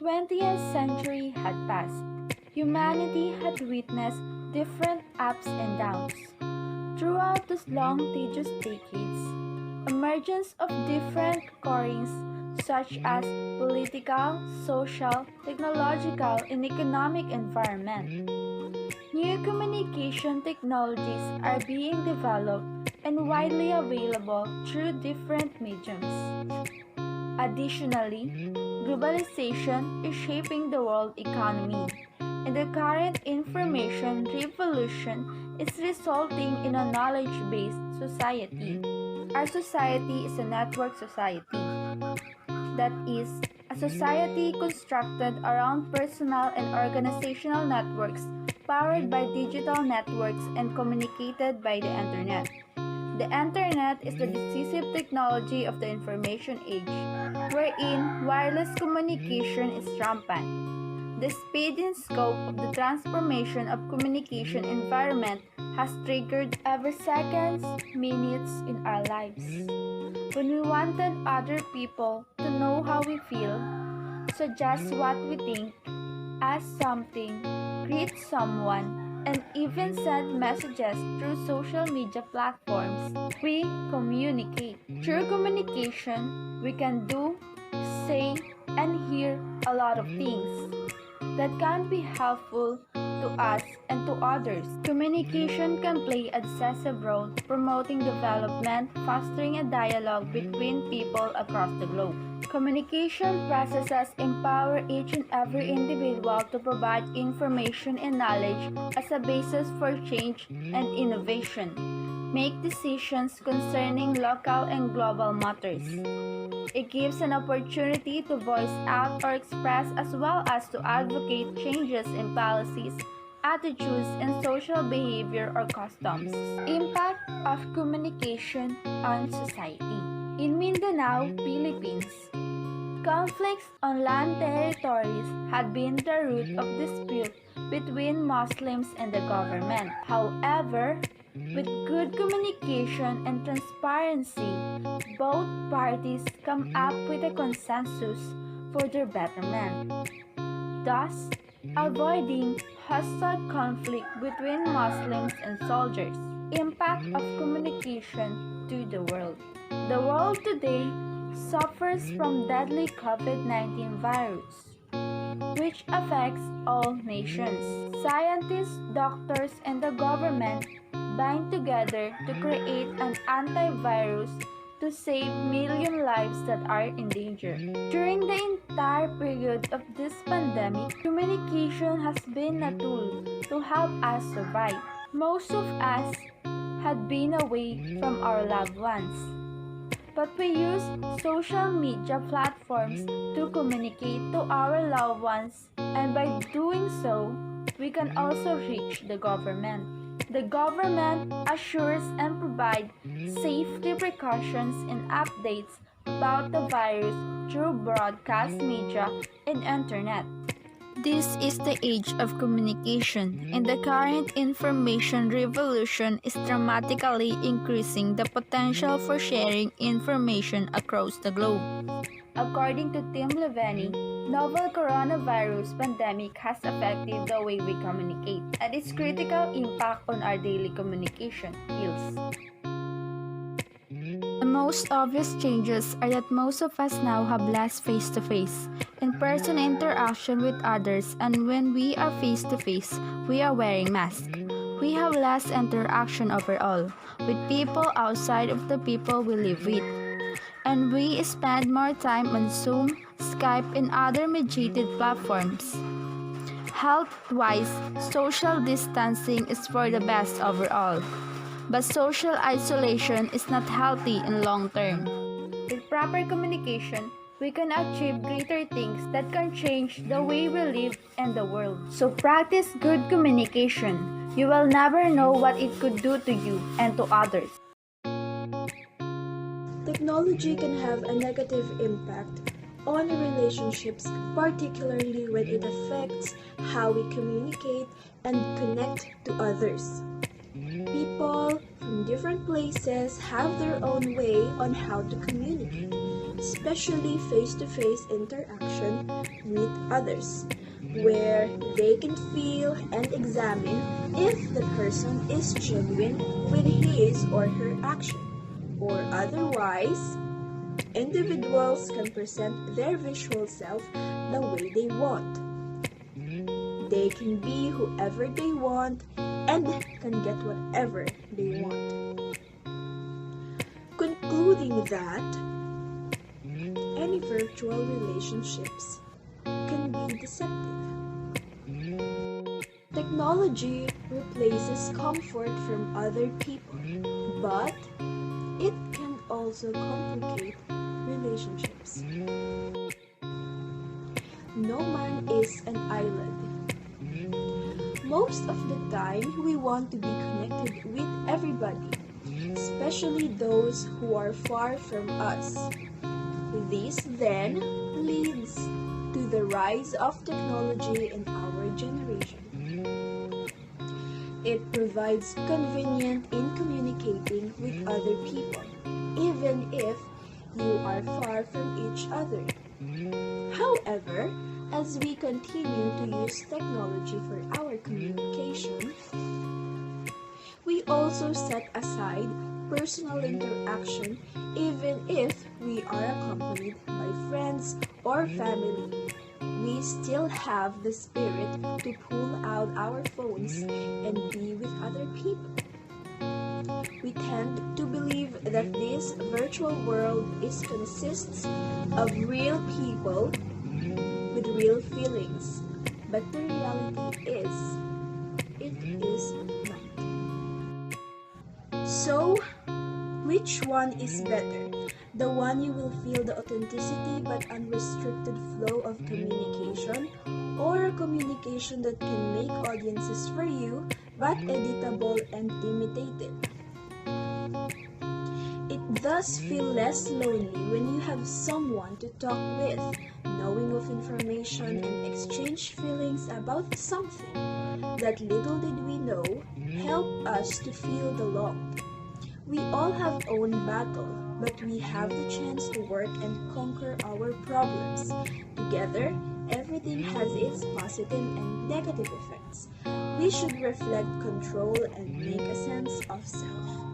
20th century had passed. Humanity had witnessed different ups and downs. Throughout those long, tedious decades, emergence of different callings such as political, social, technological, and economic environment. New communication technologies are being developed and widely available through different mediums. Additionally, globalization is shaping the world economy, and the current information revolution is resulting in a knowledge-based society. Our society is a network society. That is, a society constructed around personal and organizational networks powered by digital networks and communicated by the Internet. The Internet is the decisive technology of the information age, wherein wireless communication is rampant. The speed and scope of the transformation of communication environment has triggered every seconds, minutes in our lives. When we wanted other people to know how we feel, suggest what we think, ask something, greet someone, and even send messages through social media platforms, we communicate. Through communication, we can do, say, and hear a lot of things that can be helpful to us and to others. Communication can play a decisive role promoting development, fostering a dialogue between people across the globe. Communication processes empower each and every individual to provide information and knowledge as a basis for change and innovation. Make decisions concerning local and global matters. It gives an opportunity to voice out or express as well as to advocate changes in policies, attitudes, and social behavior or customs. Impact of communication on society. In Mindanao, Philippines, conflicts on land territories had been the root of dispute between Muslims and the government. However, with good communication and transparency, both parties come up with a consensus for their betterment, thus avoiding hostile conflict between Muslims and soldiers. Impact of communication to the world. The world today suffers from deadly COVID-19 virus, which affects all nations. Scientists, doctors, and the government bind together to create an antivirus to save million lives that are in danger. During the entire period of this pandemic, communication has been a tool to help us survive. Most of us had been away from our loved ones, but we use social media platforms to communicate to our loved ones, and by doing so, we can also reach the government. The government assures and provides safety precautions and updates about the virus through broadcast media and internet. This is the age of communication, and the current information revolution is dramatically increasing the potential for sharing information across the globe. According to Tim Levene, novel coronavirus pandemic has affected the way we communicate and its critical impact on our daily communication skills. The most obvious changes are that most of us now have less face-to-face, in-person interaction with others, and when we are face-to-face, we are wearing masks. We have less interaction overall with people outside of the people we live with. And we spend more time on Zoom, Skype, and other mediated platforms. Health-wise, social distancing is for the best overall, but social isolation is not healthy in long term. With proper communication, we can achieve greater things that can change the way we live and the world. So practice good communication. You will never know what it could do to you and to others. Technology can have a negative impact on relationships, particularly when it affects how we communicate and connect to others. People from different places have their own way on how to communicate. especially face-to-face interaction with others, where they can feel and examine if the person is genuine with his or her action, or otherwise, individuals can present their visual self the way they want. They can be whoever they want and can get whatever they want. Concluding that any virtual relationships can be deceptive. Technology replaces comfort from other people, but it can also complicate relationships. No man is an island. Most of the time, we want to be connected with everybody, especially those who are far from us. This then leads to the rise of technology in our generation. It provides convenience in communicating with other people, even if you are far from each other. However, as we continue to use technology for our communication, we also set aside personal interaction even if we are accompanied by friends or family. We still have the spirit to pull out our phones and be with other people. We tend to believe that this virtual world consists of real people with real feelings, but the reality is, it is not. So, which one is better? The one you will feel the authenticity but unrestricted flow of communication, or a communication that can make audiences for you but editable and imitated? It does feel less lonely when you have someone to talk with, knowing of information and exchange feelings about something that little did we know help us to feel the long. We all have own battle, but we have the chance to work and conquer our problems. Together, everything has its positive and negative effects. We should reflect, control, and make a sense of self.